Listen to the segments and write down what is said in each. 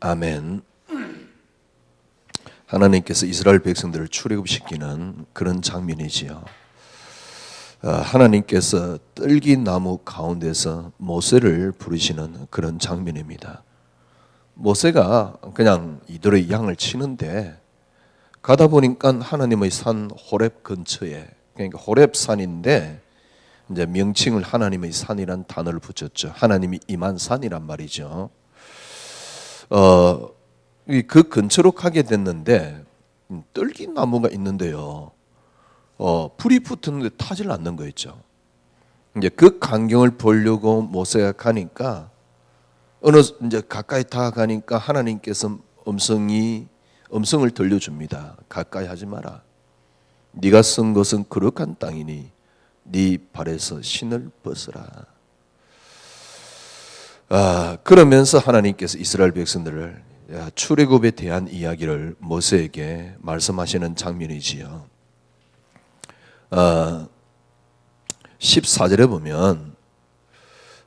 아멘. 하나님께서 이스라엘 백성들을 출애굽시키는 그런 장면이지요. 하나님께서 떨기나무 가운데서 모세를 부르시는 그런 장면입니다. 모세가 그냥 이들의 양을 치는데 가다 보니까 하나님의 산 호렙 근처에, 그러니까 호렙산인데 이제 명칭을 하나님의 산이란 단어를 붙였죠. 하나님이 임한 산이란 말이죠. 그 근처로 가게 됐는데 떨기나무가 있는데요. 불이 붙었는데 타질 않는 거 있죠. 이제 그 광경을 보려고 모세가 가니까 이제 가까이 다가가니까 하나님께서 음성을 들려줍니다. 가까이 하지 마라. 네가 쓴 것은 거룩한 땅이니 네 발에서 신을 벗으라. 그러면서 하나님께서 이스라엘 백성들을 출애굽에 대한 이야기를 모세에게 말씀하시는 장면이지요. 14절에 보면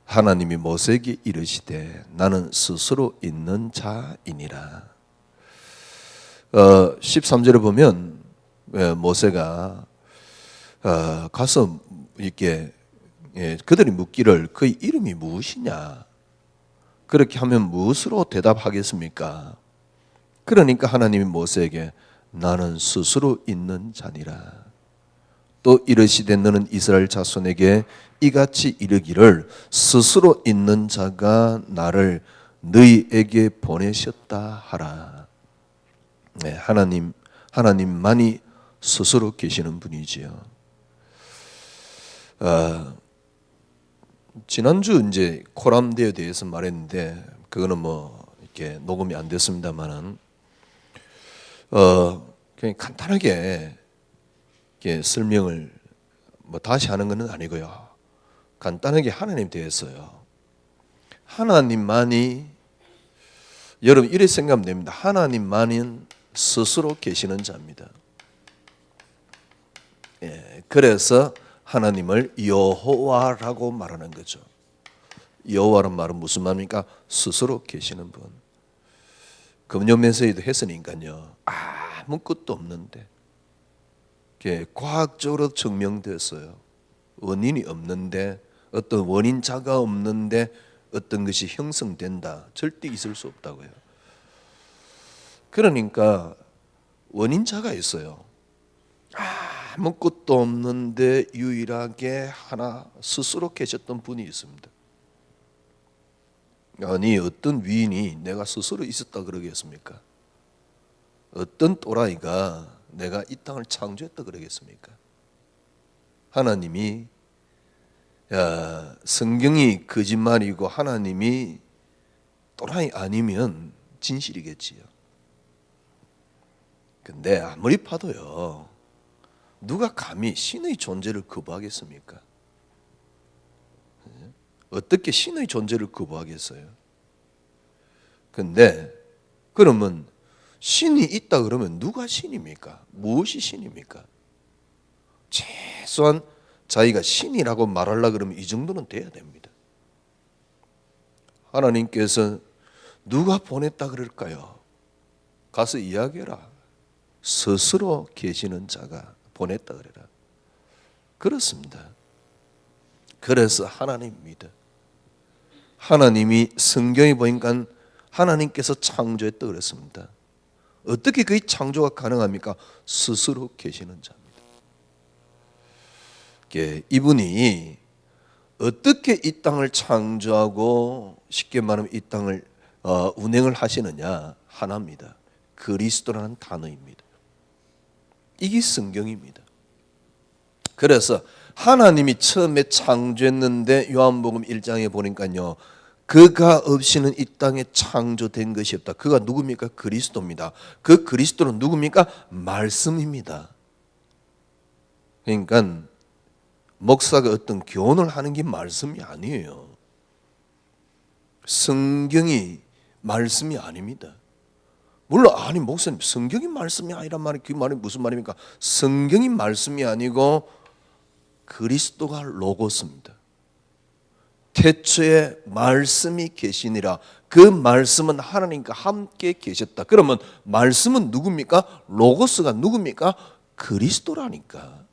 하나님이 모세에게 이르시되 나는 스스로 있는 자이니라. 13절에 보면 모세가 가서 이렇게 그들이 묻기를 그의 이름이 무엇이냐, 그렇게 하면 무엇으로 대답하겠습니까? 그러니까 하나님이 모세에게 나는 스스로 있는 자니라. 또 이르시되 너는 이스라엘 자손에게 이같이 이르기를 스스로 있는 자가 나를 너희에게 보내셨다 하라. 하나님만이 스스로 계시는 분이지요. 지난주 이제 코람데에 대해서 말했는데 그거는 이렇게 녹음이 안 됐습니다만은 그냥 간단하게 이렇게 설명을 다시 하는 것은 아니고요. 간단하게 하나님 대해서요. 하나님만이, 여러분 이렇게 생각하면 됩니다. 하나님만이 스스로 계시는 자입니다. 그래서 하나님을 여호와라고 말하는 거죠. 여호와란 말은 무슨 말입니까? 스스로 계시는 분. 금요 메시지도 했으니까요. 아무것도 없는데 과학적으로 증명됐어요. 원인이 없는데, 어떤 원인자가 없는데 어떤 것이 형성된다. 절대 있을 수 없다고요. 그러니까 원인자가 있어요. 아무것도 없는데 유일하게 하나 스스로 계셨던 분이 있습니다. 아니 어떤 위인이 내가 스스로 있었다 그러겠습니까? 어떤 또라이가 내가 이 땅을 창조했다 그러겠습니까? 하나님이, 성경이 거짓말이고 하나님이 또라이 아니면 진실이겠지요. 근데 아무리 봐도요, 누가 감히 신의 존재를 거부하겠습니까? 어떻게 신의 존재를 거부하겠어요? 근데 그러면 신이 있다 그러면 누가 신입니까? 무엇이 신입니까? 최소한 자기가 신이라고 말하려고 그러면 이 정도는 돼야 됩니다. 하나님께서 누가 보냈다 그럴까요? 가서 이야기해라. 스스로 계시는 자가 보냈다 그래라. 그렇습니다. 그래서 하나님입니다. 하나님이 성경에 보니까 하나님께서 창조했다 그랬습니다. 어떻게 그 창조가 가능합니까? 스스로 계시는 자입니다. 이분이 어떻게 이 땅을 창조하고 쉽게 말하면 이 땅을 운행을 하시느냐, 하나입니다. 그리스도라는 단어입니다. 이게 성경입니다. 그래서 하나님이 처음에 창조했는데 요한복음 1장에 보니까요, 그가 없이는 이 땅에 창조된 것이 없다. 그가 누굽니까? 그리스도입니다. 그 그리스도는 누굽니까? 말씀입니다. 그러니까 목사가 어떤 교훈을 하는 게 말씀이 아니에요. 성경이 말씀이 아닙니다. 물론 아니 목사님 성경이 말씀이 아니란 말이, 그 말이 무슨 말입니까? 성경이 말씀이 아니고 그리스도가 로고스입니다. 태초에 말씀이 계시니라. 그 말씀은 하나님과 함께 계셨다. 그러면 말씀은 누굽니까? 로고스가 누굽니까? 그리스도라니까.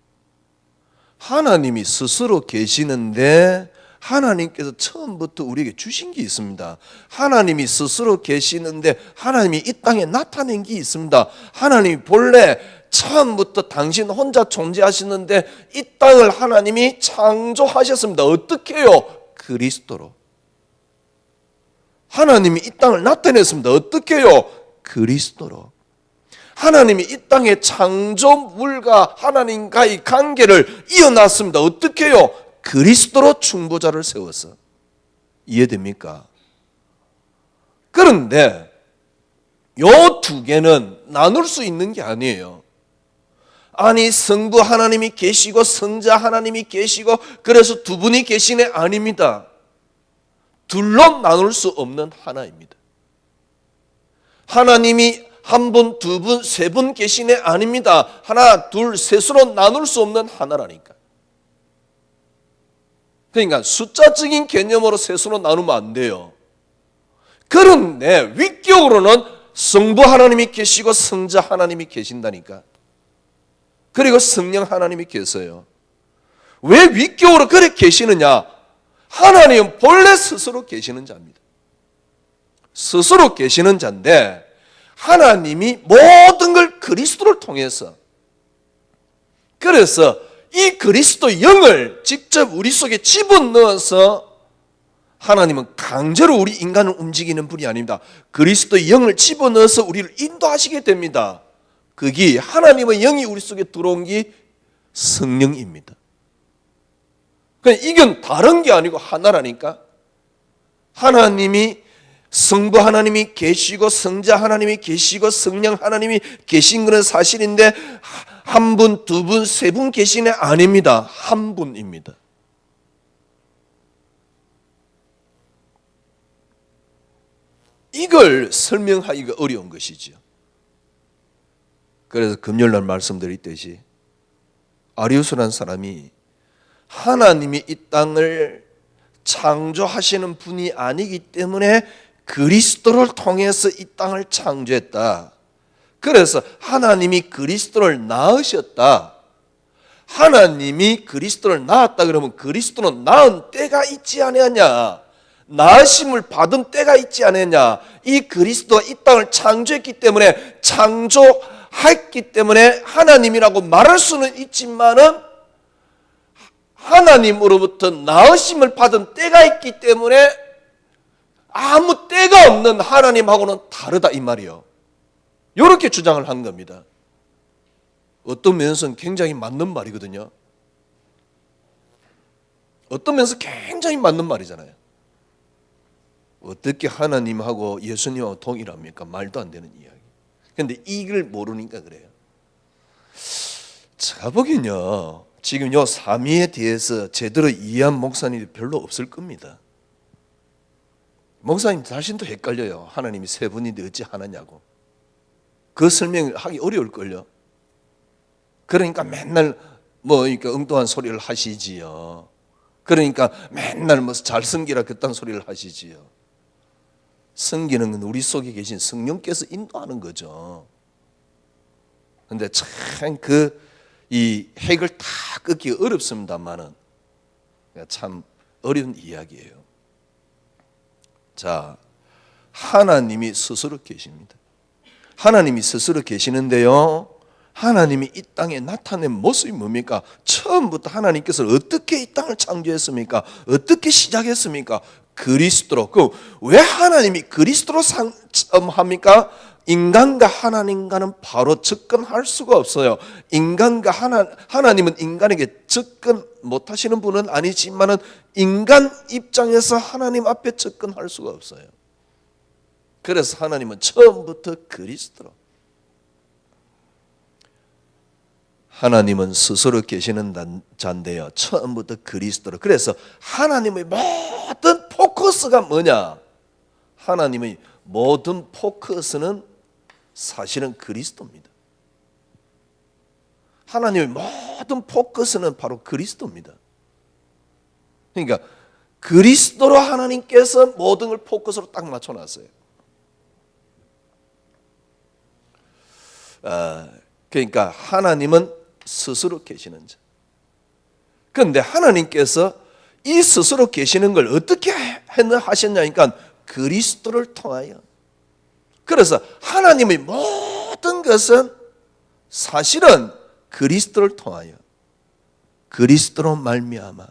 하나님이 스스로 계시는데 하나님께서 처음부터 우리에게 주신 게 있습니다. 하나님이 스스로 계시는데 하나님이 이 땅에 나타낸 게 있습니다. 하나님이 본래 처음부터 당신 혼자 존재하시는데 이 땅을 하나님이 창조하셨습니다. 어떻게 해요? 그리스도로. 하나님이 이 땅을 나타냈습니다. 어떻게 해요? 그리스도로. 하나님이 이 땅의 창조물과 하나님과의 관계를 이어놨습니다. 어떻게 해요? 그리스도로 중보자를 세워서. 이해됩니까? 그런데 요 두 개는 나눌 수 있는 게 아니에요. 아니 성부 하나님이 계시고 성자 하나님이 계시고 그래서 두 분이 계시네? 아닙니다. 둘로 나눌 수 없는 하나입니다. 하나님이 한 분, 두 분, 세 분 계시네? 아닙니다. 하나, 둘, 셋으로 나눌 수 없는 하나라니까. 그러니까 숫자적인 개념으로 셋으로 나누면 안 돼요. 그런데 위격으로는 성부 하나님이 계시고 성자 하나님이 계신다니까. 그리고 성령 하나님이 계세요. 왜 위격으로 그렇게 계시느냐? 하나님은 본래 스스로 계시는 자입니다. 스스로 계시는 자인데 하나님이 모든 걸 그리스도를 통해서, 그래서 이 그리스도 영을 직접 우리 속에 집어넣어서 하나님은 강제로 우리 인간을 움직이는 분이 아닙니다. 그리스도 영을 집어넣어서 우리를 인도하시게 됩니다. 그게 하나님의 영이 우리 속에 들어온 게 성령입니다. 그러니까 이건 다른 게 아니고 하나라니까. 하나님이 성부 하나님이 계시고 성자 하나님이 계시고 성령 하나님이 계신 것은 사실인데 한 분, 두 분, 세 분 계시네? 아닙니다. 한 분입니다. 이걸 설명하기가 어려운 것이죠. 그래서 금요일날 말씀드렸듯이 아리우스라는 사람이 하나님이 이 땅을 창조하시는 분이 아니기 때문에 그리스도를 통해서 이 땅을 창조했다. 그래서 하나님이 그리스도를 낳으셨다. 하나님이 그리스도를 낳았다 그러면 그리스도는 낳은 때가 있지 않느냐? 낳으심을 받은 때가 있지 않느냐? 이 그리스도가 이 땅을 창조했기 때문에 창조했기 때문에 하나님이라고 말할 수는 있지만은 하나님으로부터 낳으심을 받은 때가 있기 때문에 아무 때가 없는 하나님하고는 다르다 이 말이요. 이렇게 주장을 한 겁니다. 어떤 면에서는 굉장히 맞는 말이거든요. 어떤 면에서 굉장히 맞는 말이잖아요. 어떻게 하나님하고 예수님하고 동일합니까? 말도 안 되는 이야기. 그런데 이걸 모르니까 그래요. 제가 보기엔요, 지금 요 삼위에 대해서 제대로 이해한 목사님이 별로 없을 겁니다. 목사님 자신도 헷갈려요. 하나님이 세 분인데 어찌 하나냐고. 그 설명을 하기 어려울걸요. 그러니까 맨날 그러니까 엉뚱한 소리를 하시지요. 그러니까 맨날 잘 섬기라 그딴 소리를 하시지요. 섬기는 건 우리 속에 계신 성령께서 인도하는 거죠. 그런데 참 이 핵을 다 끊기 어렵습니다만은 참 어려운 이야기예요. 자, 하나님이 스스로 계십니다. 하나님이 스스로 계시는데요, 하나님이 이 땅에 나타낸 모습이 뭡니까? 처음부터 하나님께서 어떻게 이 땅을 창조했습니까? 어떻게 시작했습니까? 그리스도로. 왜 하나님이 그리스도로 합니까? 인간과 하나님과는 바로 접근할 수가 없어요. 인간과 하나님은 인간에게 접근 못하시는 분은 아니지만은 인간 입장에서 하나님 앞에 접근할 수가 없어요. 그래서 하나님은 처음부터 그리스도로. 하나님은 스스로 계시는 자인데요, 처음부터 그리스도로. 그래서 하나님의 모든 포커스가 뭐냐? 하나님의 모든 포커스는 사실은 그리스도입니다. 하나님의 모든 포커스는 바로 그리스도입니다. 그러니까 그리스도로 하나님께서 모든 걸 포커스로 딱 맞춰놨어요. 그러니까 하나님은 스스로 계시는 자. 그런데 하나님께서 이 스스로 계시는 걸 어떻게 하셨냐니까 그리스도를 통하여. 그래서 하나님의 모든 것은 사실은 그리스도를 통하여, 그리스도로 말미암아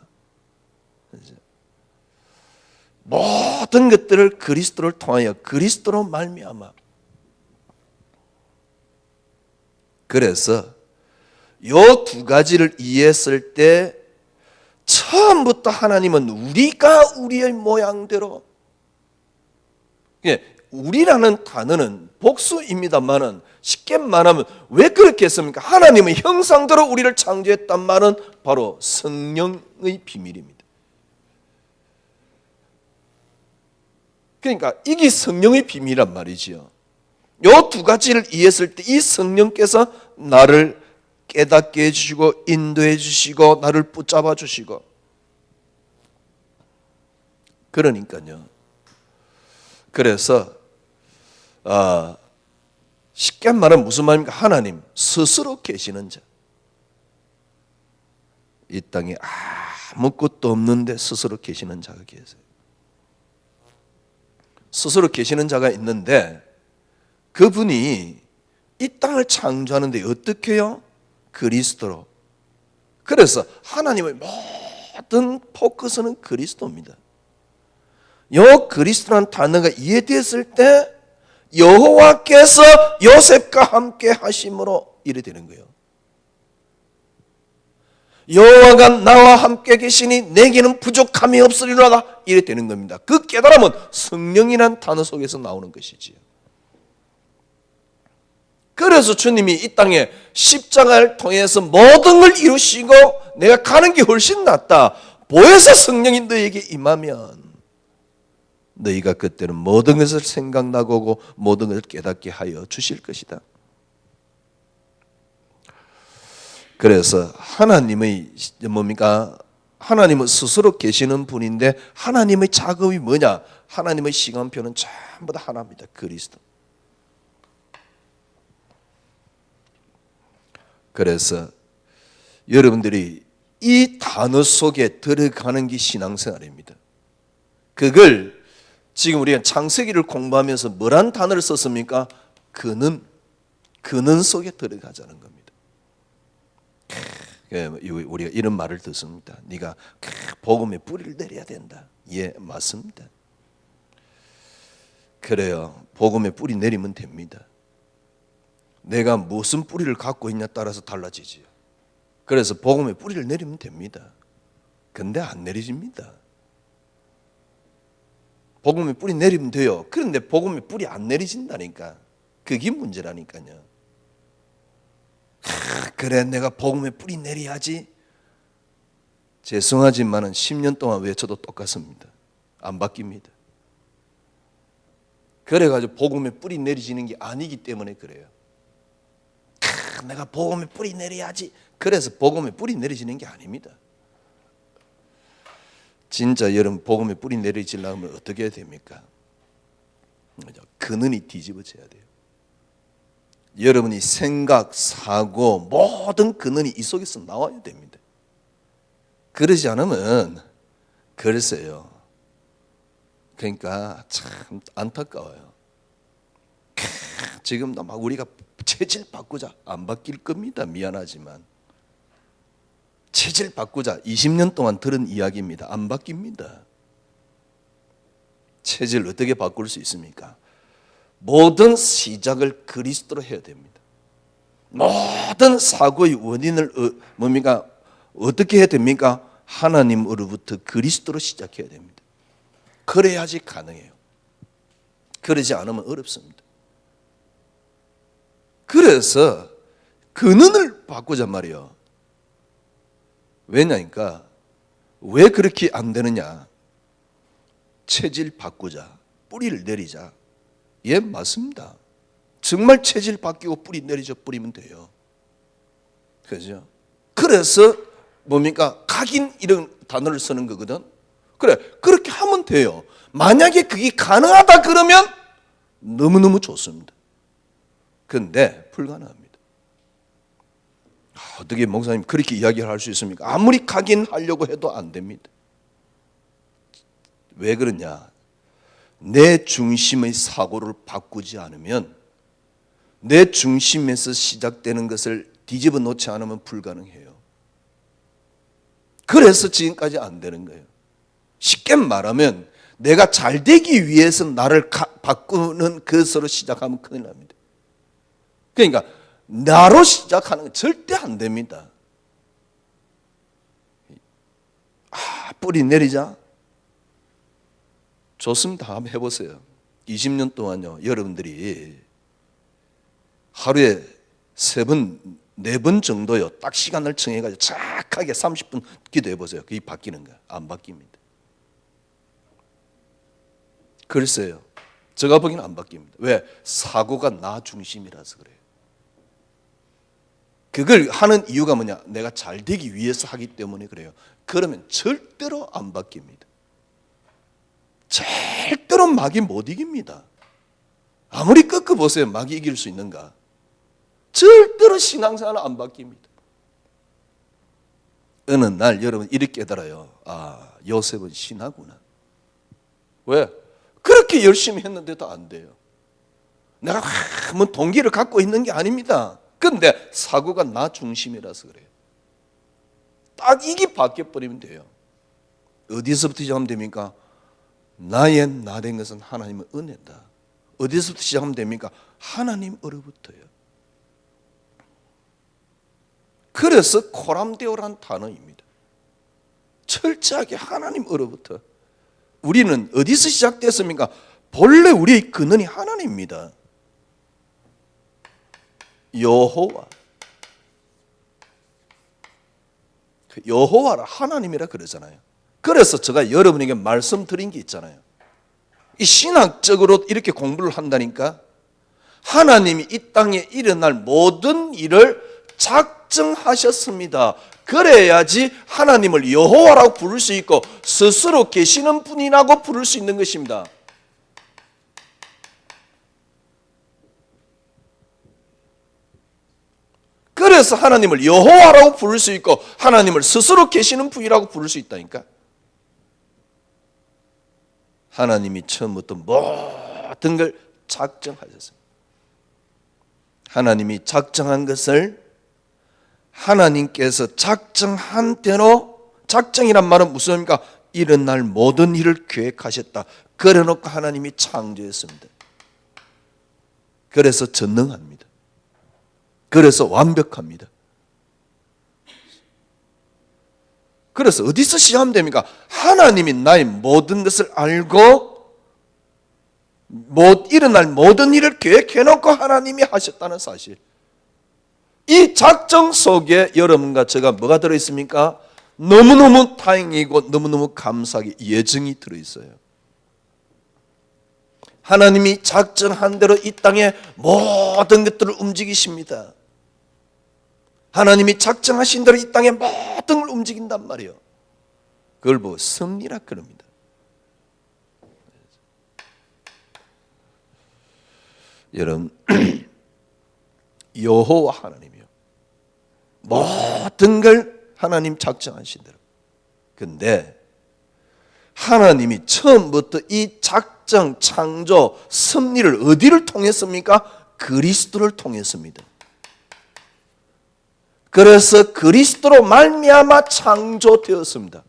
모든 것들을 그리스도를 통하여, 그리스도로 말미암아. 그래서 요 두 가지를 이해했을 때 처음부터 하나님은 우리가 우리의 모양대로, 우리라는 단어는 복수입니다만은 쉽게 말하면 왜 그렇게 했습니까? 하나님의 형상대로 우리를 창조했단 말은 바로 성령의 비밀입니다. 그러니까 이게 성령의 비밀이란 말이지요. 요 두 가지를 이해했을 때 이 성령께서 나를 깨닫게 해주시고 인도해 주시고 나를 붙잡아 주시고, 그러니까요. 그래서 쉽게 말하면 무슨 말입니까? 하나님 스스로 계시는 자. 이 땅에 아무것도 없는데 스스로 계시는 자가 계세요. 스스로 계시는 자가 있는데 그분이 이 땅을 창조하는데 어떻게 해요? 그리스도로. 그래서 하나님의 모든 포커스는 그리스도입니다. 요 그리스도라는 단어가 이해됐을 때 여호와께서 요셉과 함께 하심으로 이래 되는 거예요. 여호와가 나와 함께 계시니 내게는 부족함이 없으리로다 이래 되는 겁니다. 그 깨달음은 성령이란 단어 속에서 나오는 것이지요. 그래서 주님이 이 땅에 십자가를 통해서 모든 걸 이루시고 내가 가는 게 훨씬 낫다, 보혜사 성령이 너에게 임하면 너희가 그때는 모든 것을 생각나고 모든 것을 깨닫게 하여 주실 것이다. 그래서 하나님의 뭡니까? 하나님은 스스로 계시는 분인데 하나님의 작업이 뭐냐? 하나님의 시간표는 전부 다 하나입니다. 그리스도. 그래서 여러분들이 이 단어 속에 들어가는 게 신앙생활입니다. 그걸 지금 우리가 창세기를 공부하면서 뭐란 단어를 썼습니까? 근원 속에 들어가자는 겁니다. 우리가 이런 말을 듣습니다. 네가 복음의 뿌리를 내려야 된다. 예, 맞습니다. 그래요. 복음의 뿌리 내리면 됩니다. 내가 무슨 뿌리를 갖고 있냐에 따라서 달라지지요. 그래서 복음의 뿌리를 내리면 됩니다. 근데 안 내려집니다. 복음의 뿌리 내리면 돼요. 그런데 복음의 뿌리 안 내리진다니까. 그게 문제라니까요. 그래, 내가 복음의 뿌리 내려야지. 죄송하지만은 10년 동안 외쳐도 똑같습니다. 안 바뀝니다. 그래가지고 복음의 뿌리 내리지는 게 아니기 때문에 그래요. 내가 복음의 뿌리 내려야지. 그래서 복음의 뿌리 내리지는 게 아닙니다. 진짜 여러분 복음의 뿌리 내리지려면 어떻게 해야 됩니까? 근원이 뒤집어져야 돼요. 여러분이 생각, 사고 모든 근원이 이 속에서 나와야 됩니다. 그러지 않으면 글쎄요. 그러니까 참 안타까워요. 지금 막 우리가 체질 바꾸자, 안 바뀔 겁니다. 미안하지만 체질 바꾸자 20년 동안 들은 이야기입니다. 안 바뀝니다. 체질 어떻게 바꿀 수 있습니까? 모든 시작을 그리스도로 해야 됩니다. 모든 사고의 원인을 뭡니까? 어떻게 해야 됩니까? 하나님으로부터 그리스도로 시작해야 됩니다. 그래야지 가능해요. 그러지 않으면 어렵습니다. 그래서 근원을 바꾸자 말이에요. 왜냐니까 왜 그렇게 안 되느냐? 체질 바꾸자, 뿌리를 내리자. 예, 맞습니다. 정말 체질 바뀌고 뿌리 내리자 뿌리면 돼요. 그죠? 그래서 뭡니까? 각인 이런 단어를 쓰는 거거든. 그래, 그렇게 하면 돼요. 만약에 그게 가능하다 그러면 너무너무 좋습니다. 그런데 불가능합니다. 어떻게 목사님 그렇게 이야기를 할 수 있습니까? 아무리 각인하려고 해도 안 됩니다. 왜 그러냐? 내 중심의 사고를 바꾸지 않으면, 내 중심에서 시작되는 것을 뒤집어 놓지 않으면 불가능해요. 그래서 지금까지 안 되는 거예요. 쉽게 말하면 내가 잘 되기 위해서 나를 바꾸는 것으로 시작하면 큰일 납니다. 그러니까 나로 시작하는 건 절대 안 됩니다. 뿌리 내리자. 좋습니다. 한번 해보세요. 20년 동안요, 여러분들이 하루에 3번, 4번 정도요, 딱 시간을 정해가지고 착하게 30분 기도해보세요. 그게 바뀌는 거야? 안 바뀝니다. 글쎄요, 제가 보기에는 안 바뀝니다. 왜? 사고가 나 중심이라서 그래요. 그걸 하는 이유가 뭐냐? 내가 잘 되기 위해서 하기 때문에 그래요. 그러면 절대로 안 바뀝니다. 절대로 마귀 못 이깁니다. 아무리 꺾어보세요. 마귀 이길 수 있는가? 절대로 신앙생활은 안 바뀝니다. 어느 날 여러분 이렇게 깨달아요. 아, 요셉은 신하구나. 왜? 그렇게 열심히 했는데도 안 돼요. 내가 뭐 동기를 갖고 있는 게 아닙니다. 그런데 사고가 나 중심이라서 그래요. 딱 이게 바뀌어버리면 돼요. 어디서부터 시작하면 됩니까? 나의 나 된 것은 하나님의 은혜다. 어디서부터 시작하면 됩니까? 하나님으로부터요. 그래서 코람데오란 단어입니다. 철저하게 하나님으로부터. 우리는 어디서 시작됐습니까? 본래 우리의 근원이 하나님입니다. 여호와. 여호와라 하나님이라 그러잖아요. 그래서 제가 여러분에게 말씀드린 게 있잖아요. 이 신학적으로 이렇게 공부를 한다니까, 하나님이 이 땅에 일어날 모든 일을 작정하셨습니다. 그래야지 하나님을 여호와라고 부를 수 있고 스스로 계시는 분이라고 부를 수 있는 것입니다. 그래서 하나님을 여호와라고 부를 수 있고 하나님을 스스로 계시는 분이라고 부를 수 있다니까. 하나님이 처음부터 모든 걸 작정하셨습니다. 하나님이 작정한 것을 하나님께서 작정한 대로, 작정이란 말은 무슨 의미입니까? 일어날 모든 일을 계획하셨다. 그래놓고 하나님이 창조했습니다. 그래서 전능합니다. 그래서 완벽합니다. 그래서 어디서 시작하면 됩니까? 하나님이 나의 모든 것을 알고 일어날 모든 일을 계획해놓고 하나님이 하셨다는 사실. 이 작정 속에 여러분과 제가 뭐가 들어있습니까? 너무너무 다행이고 너무너무 감사하게 예정이 들어있어요. 하나님이 작정한 대로 이 땅에 모든 것들을 움직이십니다. 하나님이 작정하신 대로 이 땅에 모든 걸 움직인단 말이에요. 그걸 보고 섭리라 그럽니다. 여러분, 여호와 하나님이요, 모든 걸 하나님 작정하신 대로. 근데 하나님이 처음부터 이 작정, 창조, 섭리를 어디를 통했습니까? 그리스도를 통했습니다. 그래서 그리스도로 말미암아 창조되었습니다.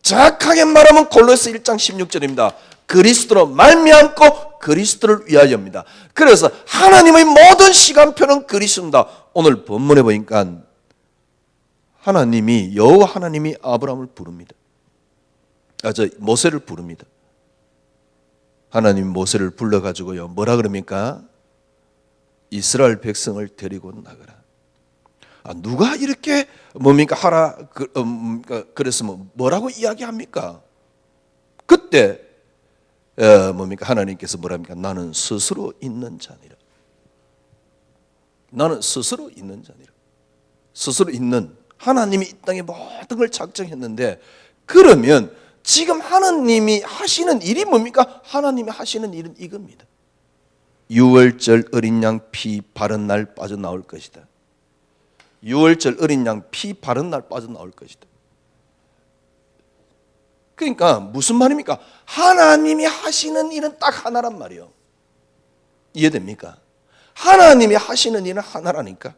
정확하게 말하면 골로새 1장 16절입니다. 그리스도로 말미암고 그리스도를 위하여입니다. 그래서 하나님의 모든 시간표는 그리스도입니다. 오늘 본문에 보니까 하나님이, 여호와 하나님이 아브라함을 부릅니다. 모세를 부릅니다. 하나님 모세를 불러가지고요, 뭐라 그럽니까? 이스라엘 백성을 데리고 나가라. 누가 이렇게 뭡니까 하라 그래서 뭐라고 이야기합니까? 그때 뭡니까 하나님께서 뭐랍니까? 나는 스스로 있는 자니라. 나는 스스로 있는 자니라. 스스로 있는 하나님이 이 땅에 모든 걸 작정했는데 그러면 지금 하나님이 하시는 일이 뭡니까? 하나님이 하시는 일은 이겁니다. 유월절 어린 양 피 바른 날 빠져나올 것이다. 유월절 어린 양 피 바른 날 빠져나올 것이다. 그러니까 무슨 말입니까? 하나님이 하시는 일은 딱 하나란 말이에요. 이해됩니까? 하나님이 하시는 일은 하나라니까.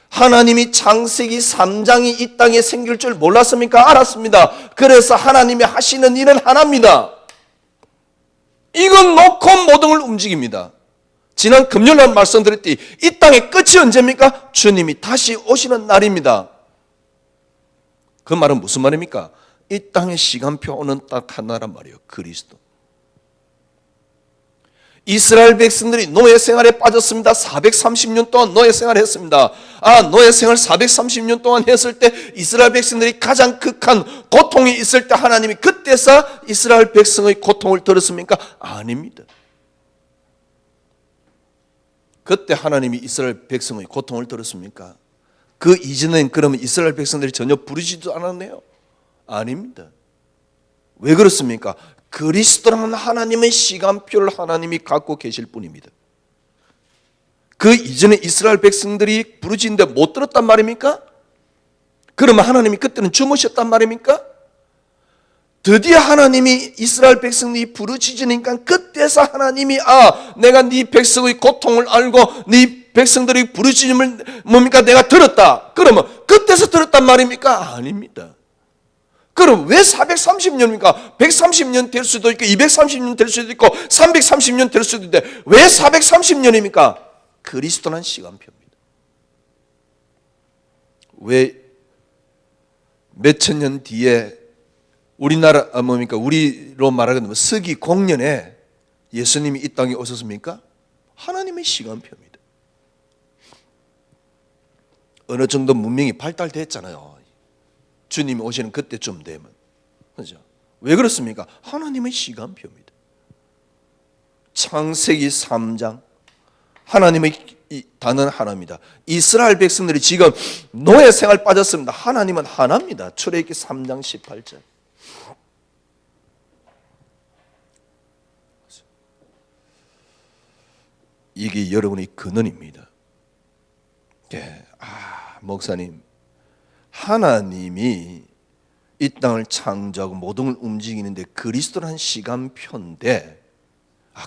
하나님이 창세기 3장이 이 땅에 생길 줄 몰랐습니까? 알았습니다. 그래서 하나님이 하시는 일은 하나입니다. 이건 놓고 모든 걸 움직입니다. 지난 금요일날 말씀드렸더니 이 땅의 끝이 언제입니까? 주님이 다시 오시는 날입니다. 그 말은 무슨 말입니까? 이 땅의 시간표는 딱 하나란 말이에요. 그리스도. 이스라엘 백성들이 노예 생활에 빠졌습니다. 430년 동안 노예 생활을 했습니다. 노예 생활 430년 동안 했을 때 이스라엘 백성들이 가장 극한 고통이 있을 때 하나님이 그때서 이스라엘 백성의 고통을 들었습니까? 아닙니다. 그때 하나님이 이스라엘 백성의 고통을 들었습니까? 그 이전엔 그러면 이스라엘 백성들이 전혀 부르지도 않았네요. 아닙니다. 왜 그렇습니까? 그리스도라는 하나님의 시간표를 하나님이 갖고 계실 뿐입니다. 그 이전에 이스라엘 백성들이 부르짖는데 못 들었단 말입니까? 그러면 하나님이 그때는 주무셨단 말입니까? 드디어 하나님이 이스라엘 백성들이 부르짖으니까 그때서 하나님이 내가 네 백성의 고통을 알고 네 백성들이 부르짖음을 뭡니까? 내가 들었다. 그러면 그때서 들었단 말입니까? 아닙니다. 그럼 왜 430년입니까? 130년 될 수도 있고 230년 될 수도 있고 330년 될 수도 있는데 왜 430년입니까? 그리스도란 시간표입니다. 왜 몇천 년 뒤에 우리나라 우리로 말하면 서기 공년에 예수님이 이 땅에 오셨습니까? 하나님의 시간표입니다. 어느 정도 문명이 발달됐잖아요. 주님이 오시는 그때쯤 되면. 그렇죠? 왜 그렇습니까? 하나님의 시간표입니다. 창세기 3장 하나님의 단어는 하나입니다. 이스라엘 백성들이 지금 노예 생활 빠졌습니다. 하나님은 하나입니다. 출애굽기 3장 18절. 이게 여러분의 근원입니다. 목사님, 하나님이 이 땅을 창조하고 모든 걸 움직이는데 그리스도란 시간표인데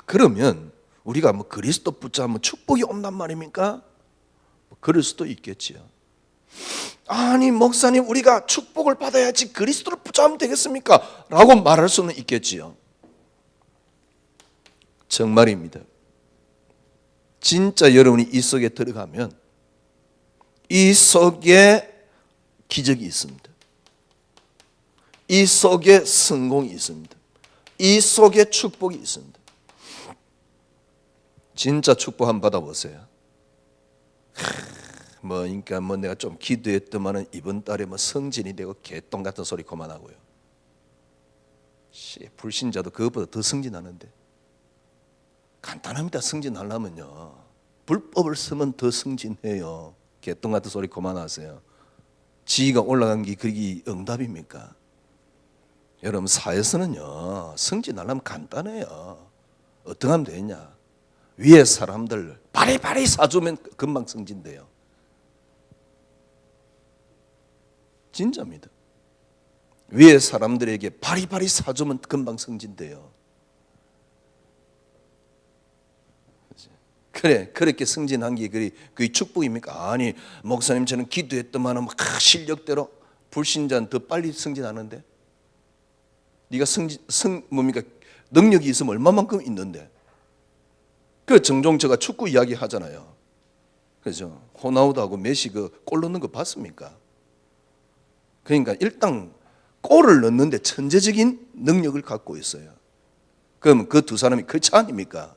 그러면 우리가 그리스도 붙잡으면 축복이 온단 말입니까? 그럴 수도 있겠지요. 아니 목사님, 우리가 축복을 받아야지 그리스도를 붙잡으면 되겠습니까? 라고 말할 수는 있겠지요. 정말입니다. 진짜 여러분이 이 속에 들어가면 이 속에 기적이 있습니다. 이 속에 성공이 있습니다. 이 속에 축복이 있습니다. 진짜 축복 한번 받아보세요. 그러니까 내가 좀 기도했더만은 이번 달에 성진이 되고 개똥 같은 소리 그만하고요. 불신자도 그것보다 더 승진하는데. 간단합니다. 승진하려면요. 불법을 쓰면 더 승진해요. 개똥 같은 소리 그만하세요. 지위가 올라간 게 그게 응답입니까? 여러분 사회에서는요 승진하려면 간단해요. 어떻게 하면 되냐? 위에 사람들 바리바리 사주면 금방 승진돼요. 진짜입니다. 위에 사람들에게 바리바리 사주면 금방 승진돼요. 그래, 그렇게 승진한 게 그게 축복입니까? 아니, 목사님 저는 기도했더만은 실력대로 불신자는 더 빨리 승진하는데. 네가 능력이 있으면 얼마만큼 있는데. 그 종종 제가 축구 이야기 하잖아요. 그죠? 호나우두하고 메시 골 넣는 거 봤습니까? 그러니까 일단 골을 넣는데 천재적인 능력을 갖고 있어요. 그럼 그 두 사람이 그렇지 아닙니까?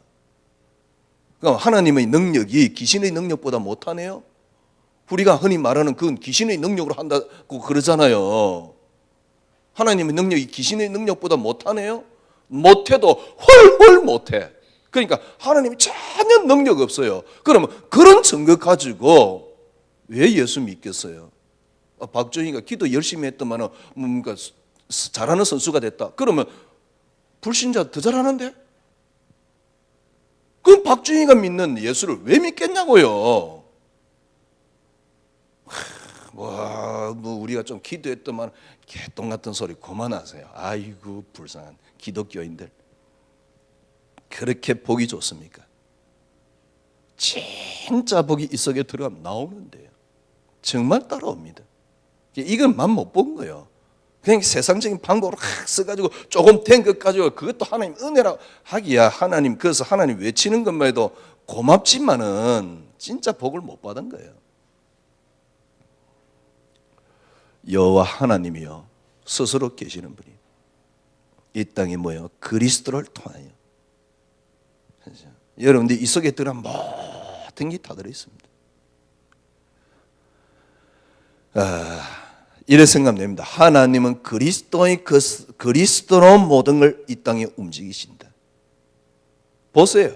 그럼 하나님의 능력이 귀신의 능력보다 못하네요? 우리가 흔히 말하는 그건 귀신의 능력으로 한다고 그러잖아요. 하나님의 능력이 귀신의 능력보다 못하네요? 못해도 훨훨 못해. 그러니까 하나님이 전혀 능력 없어요. 그러면 그런 증거 가지고 왜 예수 믿겠어요? 박주희가 기도 열심히 했더만은 뭔가 잘하는 선수가 됐다. 그러면 불신자 더 잘하는데? 그럼 박주희가 믿는 예수를 왜 믿겠냐고요? 뭐 우리가 좀 기도했더만 개똥 같은 소리 그만하세요. 아이고 불쌍한 기독교인들. 그렇게 복이 좋습니까? 진짜 복이 이 속에 들어가면 나오는데요. 정말 따라옵니다. 이건 맘 못 본 거예요. 그냥 세상적인 방법으로 써가지고 조금 된 것 가지고 그것도 하나님 은혜라 하기야. 하나님 그래서 하나님 외치는 것만 해도 고맙지만은 진짜 복을 못 받은 거예요. 여호와 하나님이요 스스로 계시는 분이 이 땅에 뭐예요? 그리스도를 통하여. 여러분들 이 속에 들어간 모든 게 다 들어 있습니다. 이래 생각됩니다. 하나님은 그리스도로 모든 걸 이 땅에 움직이신다. 보세요.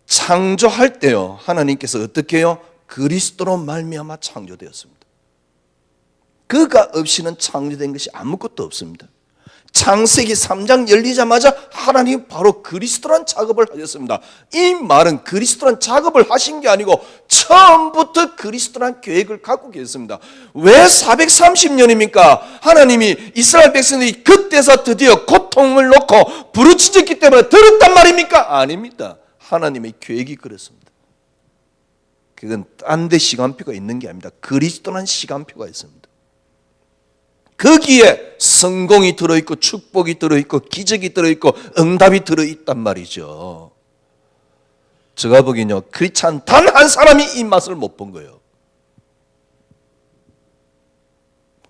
창조할 때요 하나님께서 어떻게 해요? 그리스도로 말미암아 창조되었습니다. 그가 없이는 창조된 것이 아무것도 없습니다. 창세기 3장 열리자마자 하나님 바로 그리스도란 작업을 하셨습니다. 이 말은 그리스도란 작업을 하신 게 아니고 처음부터 그리스도란 계획을 갖고 계셨습니다. 왜 430년입니까? 하나님이 이스라엘 백성들이 그때서 드디어 고통을 놓고 부르짖었기 때문에 들었단 말입니까? 아닙니다. 하나님의 계획이 그렇습니다. 그건 딴 데 시간표가 있는 게 아닙니다. 그리스도란 시간표가 있습니다. 거기에 성공이 들어있고 축복이 들어있고 기적이 들어있고 응답이 들어있단 말이죠. 제가 보기엔요 크리스찬 단 한 사람이 이 맛을 못 본 거예요.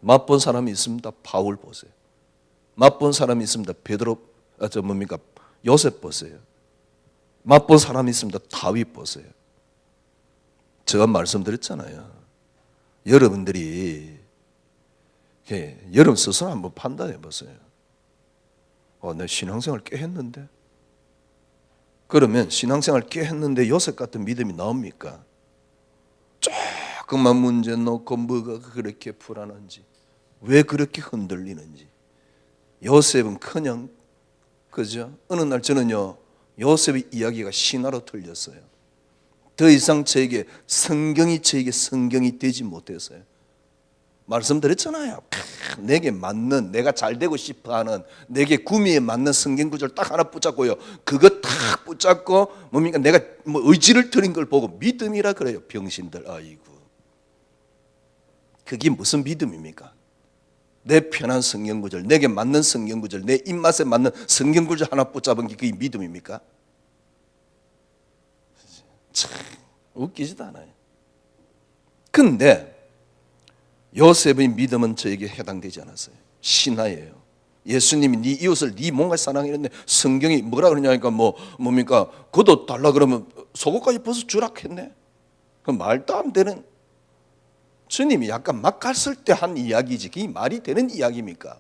맛본 사람이 있습니다. 바울 보세요. 맛본 사람이 있습니다. 베드로 요셉 보세요. 맛본 사람이 있습니다. 다윗 보세요. 제가 말씀드렸잖아요. 여러분들이 여러분 스스로 한번 판단해 보세요. 내 신앙생활 꽤 했는데? 그러면 신앙생활 꽤 했는데 요셉 같은 믿음이 나옵니까? 조금만 문제 놓고 뭐가 그렇게 불안한지, 왜 그렇게 흔들리는지. 요셉은 그냥 그죠? 어느 날 저는요 요셉의 이야기가 신화로 들렸어요. 더 이상 저에게 성경이 되지 못했어요. 말씀드렸잖아요. 내게 맞는, 내가 잘 되고 싶어하는, 내게 구미에 맞는 성경 구절 딱 하나 붙잡고요. 그거 딱 붙잡고 뭡니까? 내가 의지를 들인 걸 보고 믿음이라 그래요. 병신들. 아이고. 그게 무슨 믿음입니까? 내 편한 성경 구절, 내게 맞는 성경 구절, 내 입맛에 맞는 성경 구절 하나 붙잡은 게 그게 믿음입니까? 참 웃기지도 않아요. 근데 요셉의 믿음은 저에게 해당되지 않았어요. 신화예요. 예수님이 네 이웃을 네 몸과 사랑했는데 성경이 뭐라 그러냐니까 뭡니까? 그도 달라 그러면 속옷까지 벗어 주라 했네. 그 말도 안 되는, 주님이 약간 막 갔을 때 한 이야기지 그게 말이 되는 이야기입니까?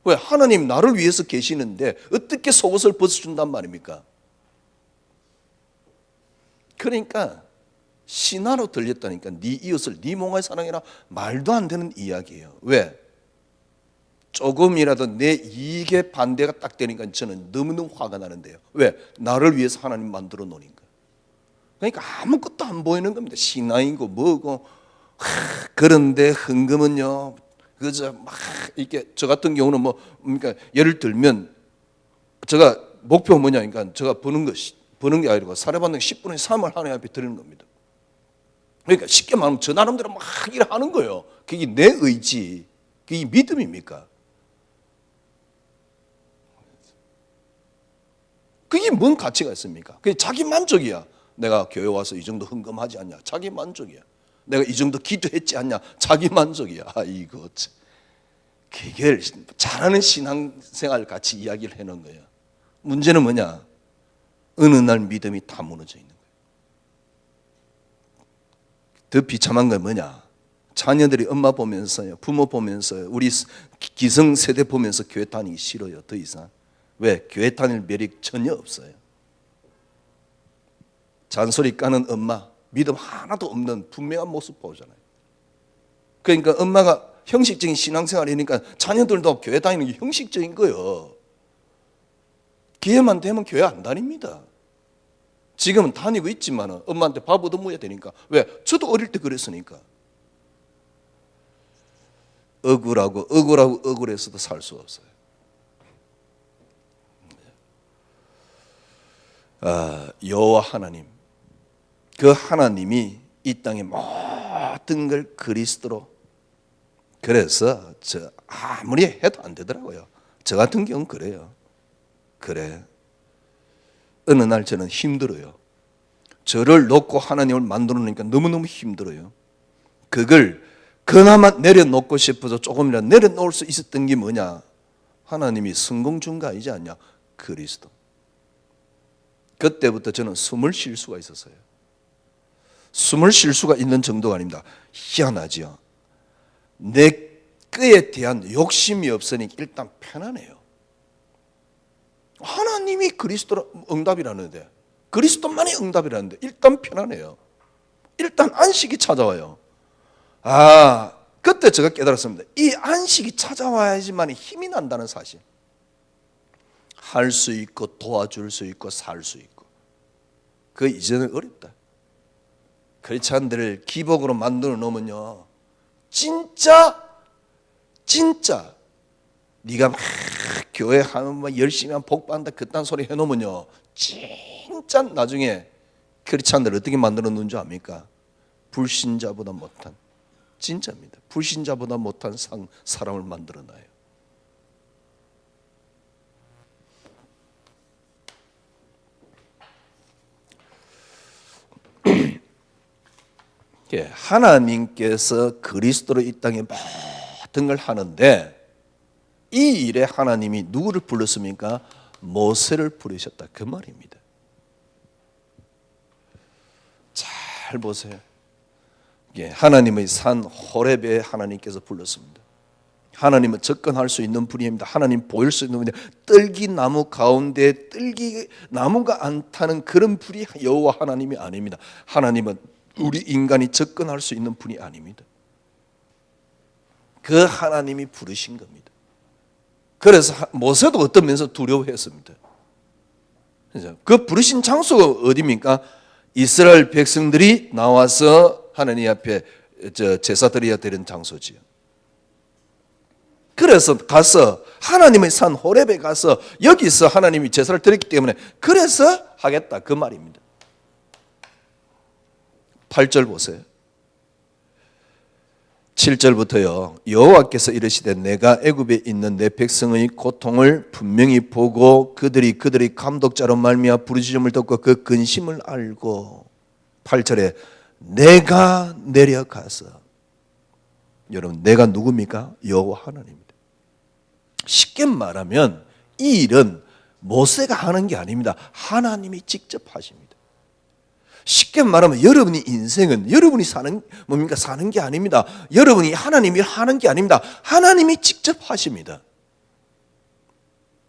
왜 하나님 나를 위해서 계시는데 어떻게 속옷을 벗어준단 말입니까? 그러니까 신화로 들렸다니까. 네 이웃을 네 몸과 사랑해라. 말도 안 되는 이야기예요. 왜? 조금이라도 내 이익에 반대가 딱 되니까 저는 너무너무 화가 나는데요. 왜? 나를 위해서 하나님 만들어 놓으니까. 그러니까 아무것도 안 보이는 겁니다. 신화이고 뭐고. 그런데 헌금은요 그저 막 이렇게 저 같은 경우는 그러니까 예를 들면 제가 목표가 뭐냐, 그러니까 제가 버는 게 아니고 사례받는 10분의 3을 하나님 앞에 드리는 겁니다. 그러니까 쉽게 말하면 저 나름대로 막 일을 하는 거예요. 그게 내 의지, 그게 믿음입니까? 그게 뭔 가치가 있습니까? 그게 자기 만족이야. 내가 교회 와서 이 정도 헌금하지 않냐, 자기 만족이야. 내가 이 정도 기도했지 않냐, 자기 만족이야. 이거 그게 잘하는 신앙생활 같이 이야기를 해놓은 거예요. 문제는 뭐냐? 어느 날 믿음이 다 무너져 있는 거예요. 더 비참한 건 뭐냐? 자녀들이 엄마 보면서요, 부모 보면서요, 우리 기성세대 보면서 교회 다니기 싫어요. 더 이상. 왜? 교회 다닐 매력이 전혀 없어요. 잔소리 까는 엄마, 믿음 하나도 없는 분명한 모습 보잖아요. 그러니까 엄마가 형식적인 신앙생활이니까 자녀들도 교회 다니는 게 형식적인 거예요. 기회만 되면 교회 안 다닙니다. 지금은 다니고 있지만 엄마한테 밥 얻어먹어야 되니까. 왜? 저도 어릴 때 그랬으니까. 억울해서도 살 수 없어요. 여호와 하나님, 그 하나님이 이 땅의 모든 걸 그리스도로, 그래서 저 아무리 해도 안 되더라고요. 저 같은 경우는 그래요. 그래, 어느 날 저는 힘들어요. 저를 놓고 하나님을 만들어 놓으니까 너무너무 힘들어요. 그걸 그나마 내려놓고 싶어서 조금이라도 내려놓을 수 있었던 게 뭐냐? 하나님이 성공 준 거 아니지 않냐? 그리스도. 그때부터 저는 숨을 쉴 수가 있었어요. 숨을 쉴 수가 있는 정도가 아닙니다. 희한하지요. 내 거에 대한 욕심이 없으니 일단 편안해요. 하나님이 그리스도 응답이라는데, 그리스도만이 응답이라는데 일단 편안해요. 일단 안식이 찾아와요. 그때 제가 깨달았습니다. 이 안식이 찾아와야지만 힘이 난다는 사실. 할 수 있고 도와줄 수 있고 살 수 있고. 그 이전은 어렵다. 크리스찬들을 기복으로 만들어 놓으면요, 진짜 네가 막 교회 하면 열심히 하면 복 받는다 그딴 소리 해놓으면요, 진짜 나중에 크리스찬들 어떻게 만들어 놓은 줄 압니까? 불신자보다 못한, 진짜입니다. 불신자보다 못한 사람을 만들어 놔요. 하나님께서 그리스도로 이 땅에 모든 걸 하는데, 이 일에 하나님이 누구를 불렀습니까? 모세를 부르셨다, 그 말입니다. 잘 보세요. 하나님의 산 호렙에 하나님께서 불렀습니다. 하나님은 접근할 수 있는 분입니다. 하나님 보일 수 있는 분이, 떨기나무 가운데 떨기나무가 안 타는 그런 불이 여호와 하나님이 아닙니다. 하나님은 우리 인간이 접근할 수 있는 분이 아닙니다. 그 하나님이 부르신 겁니다. 그래서 모세도 어떤 면에서 두려워했습니다. 그 부르신 장소가 어디입니까? 이스라엘 백성들이 나와서 하나님 앞에 제사 드려야 되는 장소지요. 그래서 가서 하나님의 산 호렙에 가서 여기서 하나님이 제사를 드렸기 때문에 그래서 하겠다, 그 말입니다. 8절 보세요. 7절부터요. 여호와께서 이르시되 내가 애굽에 있는 내 백성의 고통을 분명히 보고 그들이 감독자로 말미암아 부르짖음을 듣고 그 근심을 알고, 8절에 내가 내려가서, 여러분 내가 누굽니까? 여호와 하나님입니다. 쉽게 말하면 이 일은 모세가 하는 게 아닙니다. 하나님이 직접 하십니다. 쉽게 말하면 여러분의 인생은 여러분이 사는 게 아닙니다. 여러분이 하나님이 하는 게 아닙니다. 하나님이 직접 하십니다.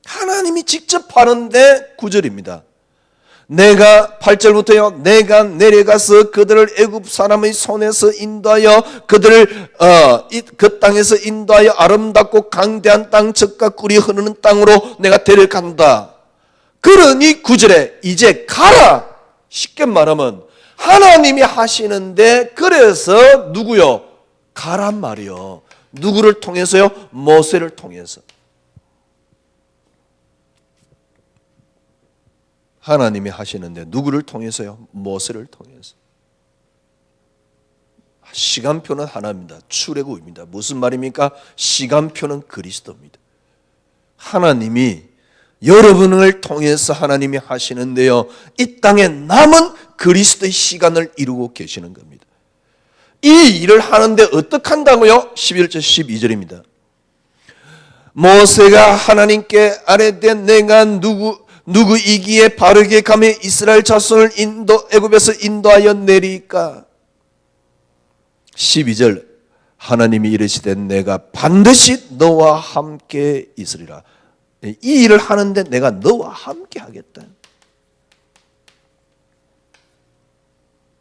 하나님이 직접 하는데 9절입니다. 내가 8절부터요. 내가 내려가서 그들을 애굽 사람의 손에서 인도하여 그들을 그 땅에서 인도하여 아름답고 강대한 땅, 젖과 꿀이 흐르는 땅으로 내가 데려간다. 그러니 9절에 이제 가라. 쉽게 말하면 하나님이 하시는데, 그래서 누구요? 가란 말이요. 누구를 통해서요? 모세를 통해서. 하나님이 하시는데 누구를 통해서요? 모세를 통해서. 시간표는 하나입니다. 출애굽입니다. 무슨 말입니까? 시간표는 그리스도입니다. 하나님이 여러분을 통해서 하나님이 하시는데요, 이 땅에 남은 그리스도의 시간을 이루고 계시는 겁니다. 이 일을 하는데 어떻게 한다고요? 11절 12절입니다. 모세가 하나님께 아뢰되 내가 누구이기에 바르게 가며 이스라엘 자손을 애굽에서 인도하여 내리까? 12절 하나님이 이르시되 내가 반드시 너와 함께 있으리라. 이 일을 하는데 내가 너와 함께 하겠다.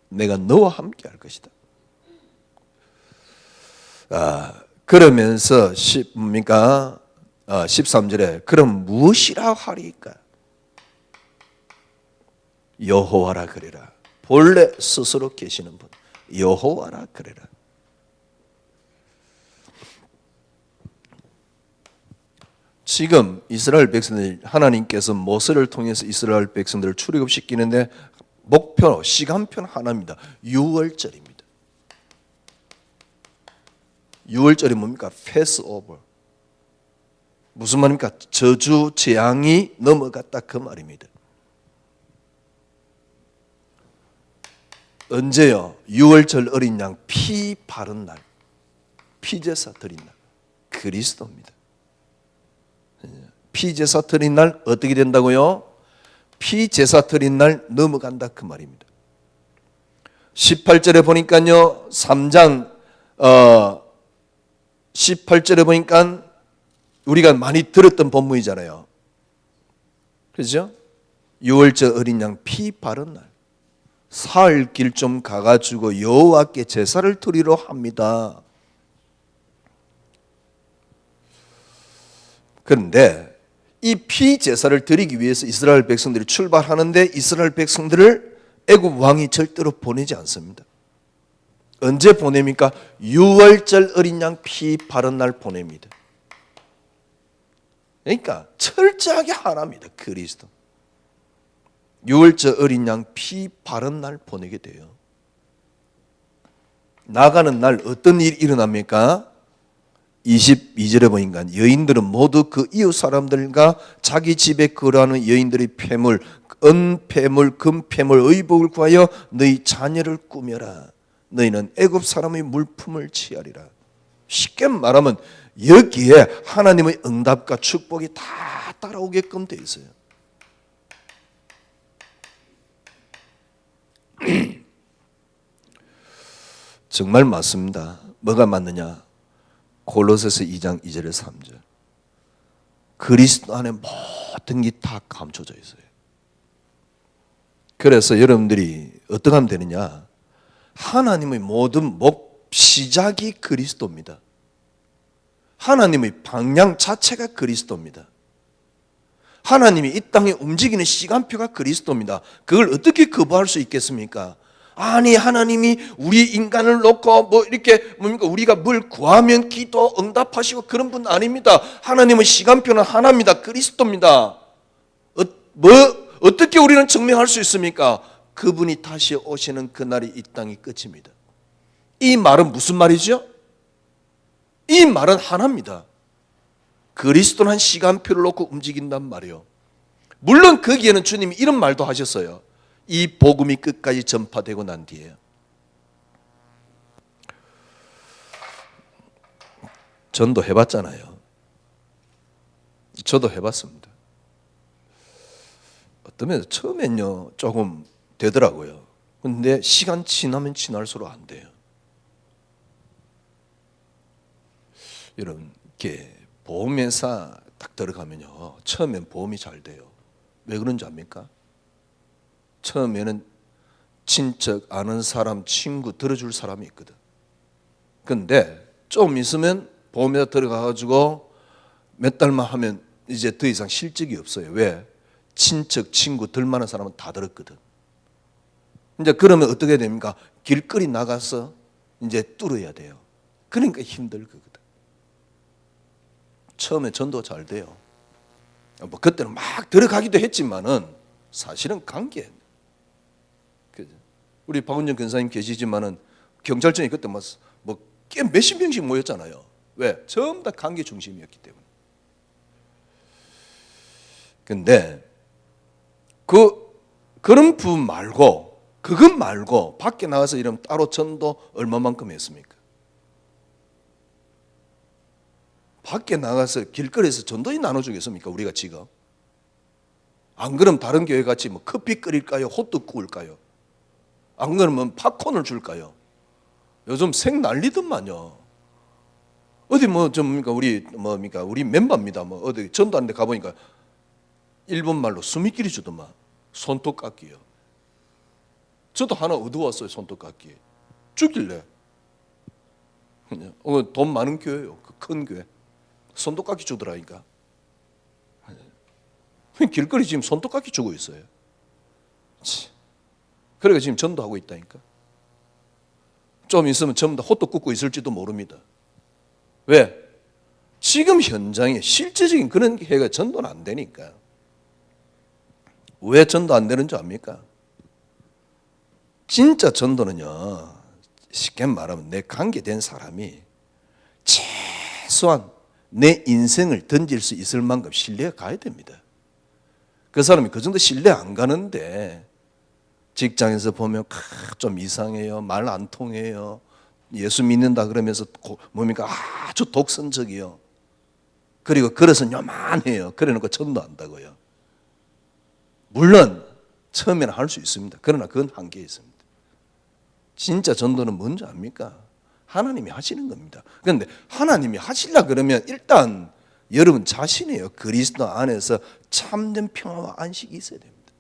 내가 너와 함께 할 것이다. 그러면서 13절에 그럼 무엇이라 하리까? 여호와라 그래라. 본래 스스로 계시는 분 여호와라 그래라. 지금 이스라엘 백성들, 하나님께서 모세를 통해서 이스라엘 백성들을 출애굽시키는데 목표, 시간표는 하나입니다. 6월절입니다. 6월절이 뭡니까? 패스오버. 무슨 말입니까? 저주 재앙이 넘어갔다 그 말입니다. 언제요? 6월절 어린 양 피 바른 날, 피제사 드린 날, 그리스도입니다. 피제사 드린 날 어떻게 된다고요? 피제사 드린 날 넘어간다 그 말입니다. 18절에 보니까요, 3장 18절에 보니까 우리가 많이 들었던 본문이잖아요. 그렇죠? 6월절 어린 양 피 바른 날, 사흘 길 좀 가가지고 여호와께 제사를 드리러 합니다. 그런데 이 피제사를 드리기 위해서 이스라엘 백성들이 출발하는데 이스라엘 백성들을 애굽 왕이 절대로 보내지 않습니다. 언제 보냅니까? 6월절 어린 양 피 바른 날 보냅니다. 그러니까 철저하게 하나입니다. 그리스도. 6월절 어린 양 피 바른 날 보내게 돼요. 나가는 날 어떤 일이 일어납니까? 22절에 보니까 여인들은 모두 그 이웃 사람들과 자기 집에 거주하는 여인들의 폐물, 은폐물, 금폐물, 의복을 구하여 너희 자녀를 꾸며라. 너희는 애굽 사람의 물품을 취하리라. 쉽게 말하면 여기에 하나님의 응답과 축복이 다 따라오게끔 되어 있어요. 정말 맞습니다. 뭐가 맞느냐? 골로새서 2장 2절에 3절. 그리스도 안에 모든 게 다 감춰져 있어요. 그래서 여러분들이 어떻게 하면 되느냐? 하나님의 모든 시작이 그리스도입니다. 하나님의 방향 자체가 그리스도입니다. 하나님이 이 땅에 움직이는 시간표가 그리스도입니다. 그걸 어떻게 거부할 수 있겠습니까? 아니, 하나님이 우리 인간을 놓고 이렇게 뭡니까? 우리가 뭘 구하면 기도 응답하시고 그런 분 아닙니다. 하나님의 시간표는 하나입니다. 그리스도입니다. 어떻게 우리는 증명할 수 있습니까? 그분이 다시 오시는 그날이 이 땅이 끝입니다. 이 말은 무슨 말이죠? 이 말은 하나입니다. 그리스도는 한 시간표를 놓고 움직인단 말이에요. 물론 거기에는 주님이 이런 말도 하셨어요. 이 복음이 끝까지 전파되고 난 뒤에 전도 해봤잖아요. 저도 해봤습니다. 어떤 면에서 처음엔요 조금 되더라고요. 근데 시간 지나면 지날수록 안 돼요. 여러분, 이렇게 보험회사 딱 들어가면요 처음엔 보험이 잘 돼요. 왜 그런지 압니까? 처음에는 친척, 아는 사람, 친구 들어줄 사람이 있거든. 근데 좀 있으면 보험회사 들어가가지고 몇 달만 하면 이제 더 이상 실적이 없어요. 왜? 친척, 친구 들만한 사람은 다 들었거든. 이제 그러면 어떻게 됩니까? 길거리 나가서 이제 뚫어야 돼요. 그러니까 힘들거든. 처음에 전도 잘 돼요. 그때는 막 들어가기도 했지만은 사실은 관계. 우리 박은정 근사님 계시지만은 경찰청이 그때 꽤 몇십 명씩 모였잖아요. 왜? 전부 다 관계 중심이었기 때문에. 근데 그런 부분 말고 그것 말고 밖에 나가서 이러면 따로 전도 얼마만큼 했습니까? 밖에 나가서 길거리에서 전도이 나눠주겠습니까? 우리가 지금 안 그러면 다른 교회 같이 커피 끓일까요? 호떡 구울까요? 안 그러면 팝콘을 줄까요? 요즘 생 난리더만요. 어디 우리 멤버입니다. 어디 전도하는데 가보니까 일본 말로 수미끼리 주더만. 손톱깎이요. 저도 하나 얻어왔어요. 손톱깎이 주길래 돈 많은 교회요. 그 큰 교회. 손톱깎이 주더라니까. 길거리 지금 손톱깎이 주고 있어요. 그러니까 지금 전도하고 있다니까. 좀 있으면 전부 다 호떡 굽고 있을지도 모릅니다. 왜? 지금 현장에 실제적인 그런 해가 전도는 안 되니까. 왜 전도 안 되는 줄 압니까? 진짜 전도는요, 쉽게 말하면 내 관계된 사람이 최소한 내 인생을 던질 수 있을 만큼 신뢰가 가야 됩니다. 그 사람이 그 정도 신뢰 안 가는데 직장에서 보면 좀 이상해요. 말 안 통해요. 예수 믿는다 그러면서 뭡니까? 아주 독선적이요. 그리고 그릇은 요만해요. 그래 놓고 전도한다고요. 물론 처음에는 할 수 있습니다. 그러나 그건 한계에 있습니다. 진짜 전도는 뭔지 압니까? 하나님이 하시는 겁니다. 그런데 하나님이 하시려 그러면 일단 여러분 자신이에요. 그리스도 안에서 참된 평화와 안식이 있어야 됩니다.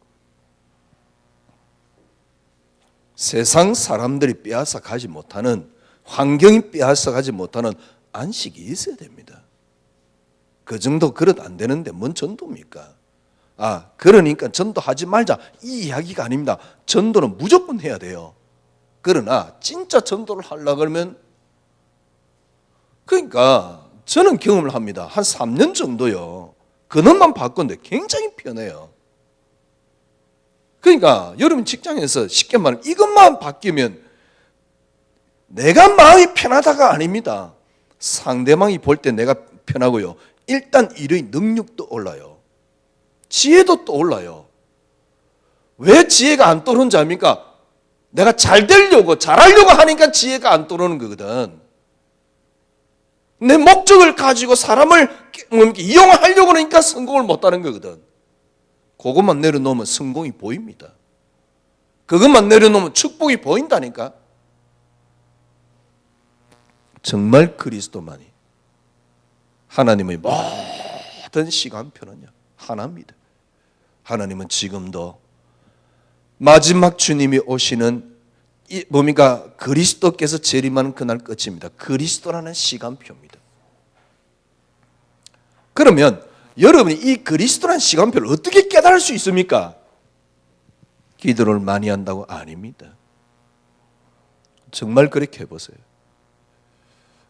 세상 사람들이 빼앗아 가지 못하는, 환경이 빼앗아 가지 못하는 안식이 있어야 됩니다. 그 정도 그릇 안 되는데 뭔 전도입니까? 그러니까 전도하지 말자 이 이야기가 아닙니다. 전도는 무조건 해야 돼요. 그러나 진짜 전도를 하려고 그러면, 그러니까 저는 경험을 합니다. 한 3년 정도요. 근원만 바꿨는데 굉장히 편해요. 그러니까 여러분 직장에서 쉽게 말하면 이것만 바뀌면 내가 마음이 편하다가 아닙니다. 상대방이 볼 때 내가 편하고요. 일단 일의 능력도 올라요. 지혜도 또 올라요. 왜 지혜가 안 떠오르는지 압니까? 내가 잘 되려고, 잘하려고 하니까 지혜가 안 떠오르는 거거든. 내 목적을 가지고 사람을 이용하려고 하니까 성공을 못하는 거거든. 그것만 내려놓으면 성공이 보입니다. 그것만 내려놓으면 축복이 보인다니까. 정말 그리스도만이 하나님의 모든 시간표는요 하나입니다. 하나님은 지금도 마지막 주님이 오시는 뭡니까? 그리스도께서 재림하는 그날 끝입니다. 그리스도라는 시간표입니다. 그러면 여러분이 이 그리스도라는 시간표를 어떻게 깨달을 수 있습니까? 기도를 많이 한다고? 아닙니다. 정말 그렇게 해보세요.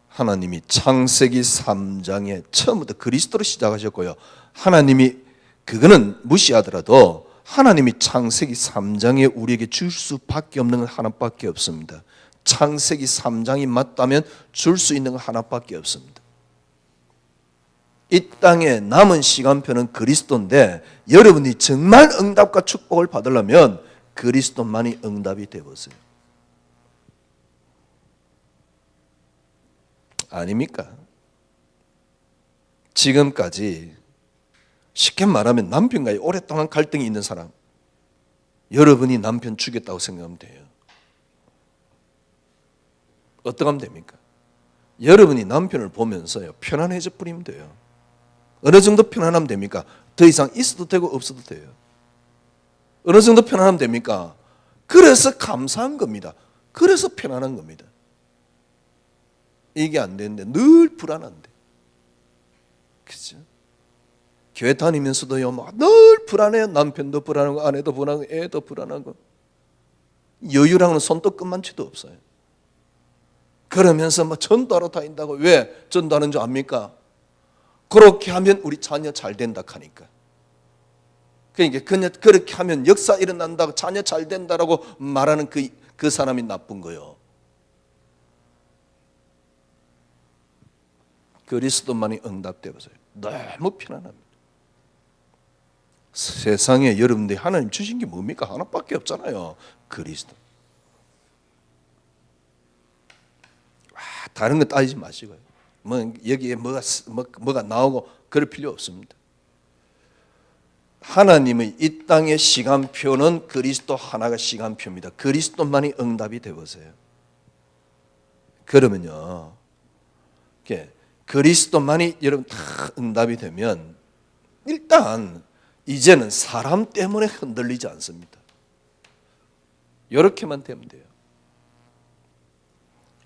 하나님이 창세기 3장에 처음부터 그리스도로 시작하셨고요. 하나님이 그거는 무시하더라도 하나님이 창세기 3장에 우리에게 줄 수밖에 없는 건 하나밖에 없습니다. 창세기 3장이 맞다면 줄 수 있는 건 하나밖에 없습니다. 이 땅에 남은 시간표는 그리스도인데 여러분이 정말 응답과 축복을 받으려면 그리스도만이 응답이 되어보세요. 아닙니까? 지금까지 쉽게 말하면 남편과의 오랫동안 갈등이 있는 사람, 여러분이 남편 죽였다고 생각하면 돼요. 어떻게 하면 됩니까? 여러분이 남편을 보면서요 편안해져 버리면 돼요. 어느 정도 편안하면 됩니까? 더 이상 있어도 되고 없어도 돼요. 어느 정도 편안하면 됩니까? 그래서 감사한 겁니다. 그래서 편안한 겁니다. 이게 안 되는데 늘 불안한데, 그렇죠? 교회 다니면서도요, 늘 불안해요. 남편도 불안하고, 아내도 불안하고, 애도 불안하고, 여유랑은 손도 끝만치도 없어요. 그러면서 전도하러 다닌다고. 왜 전도하는 줄 압니까? 그렇게 하면 우리 자녀 잘 된다 하니까. 그러니까 그렇게 하면 역사 일어난다고, 자녀 잘 된다라고 말하는 그 사람이 나쁜 거예요. 그리스도만이 응답되어 보세요. 너무 편안합니다. 세상에 여러분들이 하나님 주신 게 뭡니까? 하나밖에 없잖아요. 그리스도. 다른 거 따지지 마시고요. 여기에 뭐가 나오고 그럴 필요 없습니다. 하나님의 이 땅의 시간표는 그리스도 하나가 시간표입니다. 그리스도만이 응답이 되어보세요. 그러면요, 그리스도만이 여러분 다 응답이 되면 일단 이제는 사람 때문에 흔들리지 않습니다. 이렇게만 되면 돼요.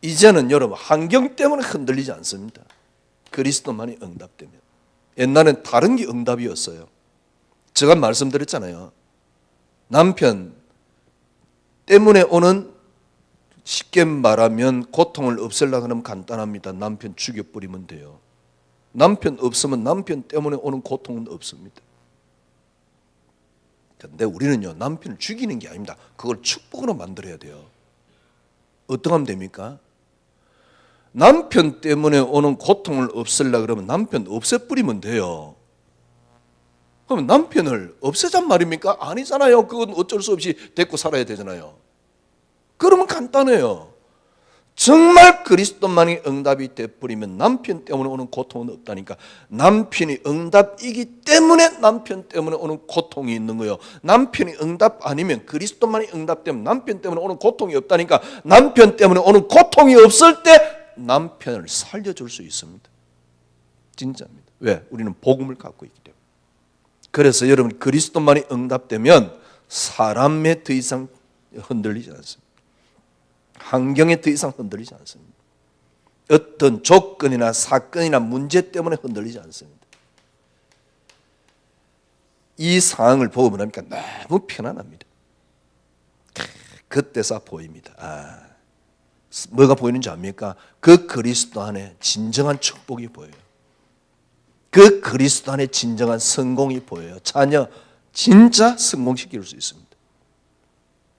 이제는 여러분 환경 때문에 흔들리지 않습니다. 그리스도만이 응답되면. 옛날엔 다른 게 응답이었어요. 제가 말씀드렸잖아요. 남편 때문에 오는, 쉽게 말하면 고통을 없애려고 하면 간단합니다. 남편 죽여버리면 돼요. 남편 없으면 남편 때문에 오는 고통은 없습니다. 근데 우리는요, 남편을 죽이는 게 아닙니다. 그걸 축복으로 만들어야 돼요. 어떻게 하면 됩니까? 남편 때문에 오는 고통을 없애려고 그러면 남편 없애버리면 돼요. 그럼 남편을 없애잔 말입니까? 아니잖아요. 그건 어쩔 수 없이 데리고 살아야 되잖아요. 그러면 간단해요. 정말 그리스도만이 응답이 되어버리면 남편 때문에 오는 고통은 없다니까. 남편이 응답이기 때문에 남편 때문에 오는 고통이 있는 거예요. 남편이 응답 아니면, 그리스도만이 응답되면 남편 때문에 오는 고통이 없다니까. 남편 때문에 오는 고통이 없을 때 남편을 살려줄 수 있습니다. 진짜입니다. 왜? 우리는 복음을 갖고 있기 때문에. 그래서 여러분, 그리스도만이 응답되면 사람에 더 이상 흔들리지 않습니다. 환경에 더 이상 흔들리지 않습니다. 어떤 조건이나 사건이나 문제 때문에 흔들리지 않습니다. 이 상황을 보고 뭐랍니까? 너무 편안합니다. 그때서 보입니다. 뭐가 보이는지 압니까? 그 그리스도 안에 진정한 축복이 보여요. 그 그리스도 안에 진정한 성공이 보여요. 자녀 진짜 성공시킬 수 있습니다.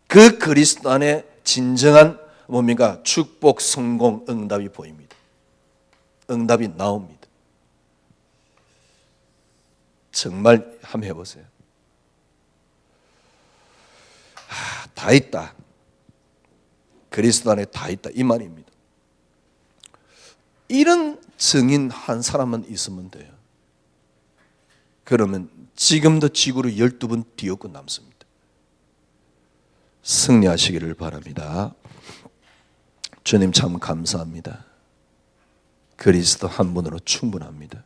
그 그리스도 안에 진정한 뭡니까? 축복, 성공, 응답이 보입니다. 응답이 나옵니다. 정말 한번 해보세요. 다 있다. 그리스도 안에 다 있다. 이 말입니다. 이런 증인 한 사람만 있으면 돼요. 그러면 지금도 지구를 12번 뒤엎고 남습니다. 승리하시기를 바랍니다. 주님 참 감사합니다. 그리스도 한 분으로 충분합니다.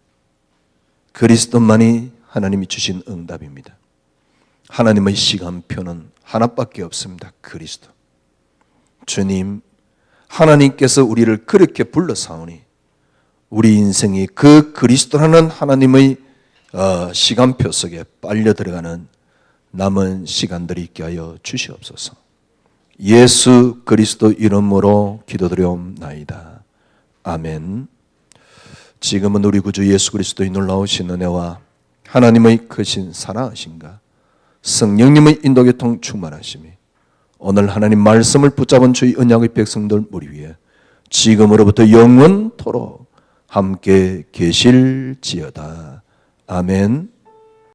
그리스도만이 하나님이 주신 응답입니다. 하나님의 시간표는 하나밖에 없습니다. 그리스도. 주님, 하나님께서 우리를 그렇게 불러사오니 우리 인생이 그 그리스도라는 하나님의 시간표 속에 빨려 들어가는 남은 시간들이 있게 하여 주시옵소서. 예수 그리스도 이름으로 기도드리옵나이다. 아멘. 지금은 우리 구주 예수 그리스도의 놀라우신 은혜와 하나님의 크신 사랑하심과 성령님의 인도교통 충만하심이 오늘 하나님 말씀을 붙잡은 주의 언약의 백성들 우리 위에 지금으로부터 영원토록 함께 계실지어다. 아멘.